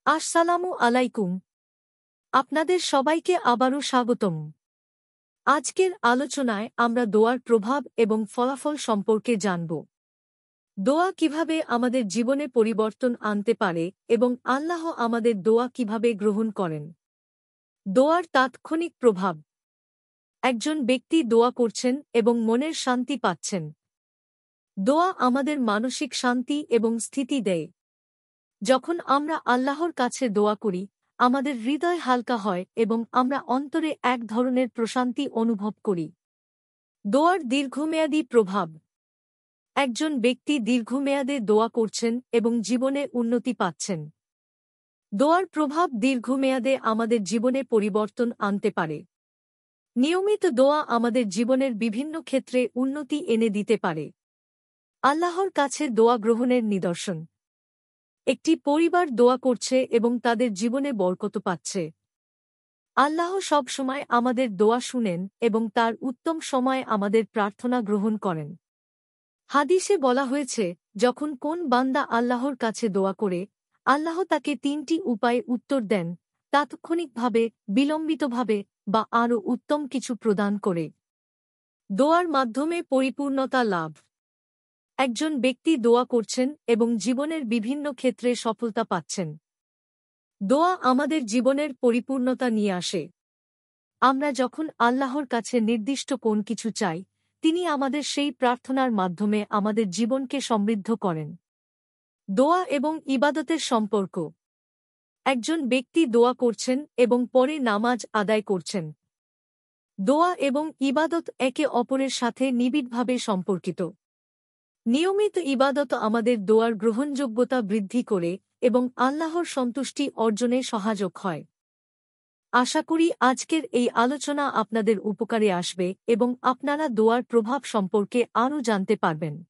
আসসালামু আলাইকুম। আপনাদের সবাইকে আবারও স্বাগতম। আজকের আলোচনায় আমরা দোয়ার প্রভাব এবং ফলাফল সম্পর্কে জানব। দোয়া কিভাবে আমাদের জীবনে পরিবর্তন আনতে পারে এবং আল্লাহ আমাদের দোয়া কিভাবে গ্রহণ করেন। দোয়ার তাৎক্ষণিক প্রভাব। একজন ব্যক্তি দোয়া করছেন এবং মনের শান্তি পাচ্ছেন। দোয়া আমাদের মানসিক শান্তি এবং স্থিতি দেয়। যখন আমরা আল্লাহর কাছে দোয়া করি, আমাদের হৃদয় হালকা হয় এবং আমরা অন্তরে এক ধরনের প্রশান্তি অনুভব করি। দোয়ার দীর্ঘমেয়াদী প্রভাব। একজন ব্যক্তি দীর্ঘমেয়াদে দোয়া করছেন এবং জীবনে উন্নতি পাচ্ছেন। দোয়ার প্রভাব দীর্ঘমেয়াদে আমাদের জীবনে পরিবর্তন আনতে পারে। নিয়মিত দোয়া আমাদের জীবনের বিভিন্ন ক্ষেত্রে উন্নতি এনে দিতে পারে। আল্লাহর কাছে দোয়া গ্রহণের নিদর্শন। একটি পরিবার দোয়া করছে এবং তাদের জীবনে বরকত পাচ্ছে। আল্লাহ সব সময় আমাদের দোয়া শুনেন এবং তার উত্তম সময়ে আমাদের প্রার্থনা গ্রহণ করেন। হাদিসে বলা হয়েছে, যখন কোন বান্দা আল্লাহর কাছে দোয়া করে, আল্লাহ তাকে ৩টি উপায়ে উত্তর দেন, তাৎক্ষণিকভাবে, বিলম্বিতভাবে বা আরও উত্তম কিছু প্রদান করে। দোয়ার মাধ্যমে পরিপূর্ণতা লাভ। একজন ব্যক্তি দোয়া করছেন এবং জীবনের বিভিন্ন ক্ষেত্রে সফলতা পাচ্ছেন। দোয়া আমাদের জীবনের পরিপূর্ণতা নিয়ে আসে। আমরা যখন আল্লাহর কাছে নির্দিষ্ট কোন কিছু চাই, তিনি আমাদের সেই প্রার্থনার মাধ্যমে আমাদের জীবনকে সমৃদ্ধ করেন। দোয়া এবং ইবাদতের সম্পর্ক। একজন ব্যক্তি দোয়া করছেন এবং পরে নামাজ আদায় করছেন। দোয়া এবং ইবাদত একে অপরের সাথে নিবিড়ভাবে সম্পর্কিত। নিয়মিত ইবাদত আমাদের দোয়ার গ্রহণযোগ্যতা বৃদ্ধি করে এবং আল্লাহর সন্তুষ্টি অর্জনে সহায়ক হয়। আশা করি আজকের এই আলোচনা আপনাদের উপকারে আসবে এবং আপনারা দোয়ার প্রভাব সম্পর্কে আরও জানতে পারবেন।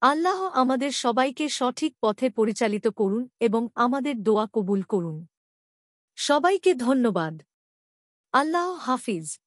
আল্লাহ আমাদের সবাইকে সঠিক পথে পরিচালিত করুন এবং আমাদের দোয়া কবুল করুন। সবাইকে ধন্যবাদ। আল্লাহ হাফিজ।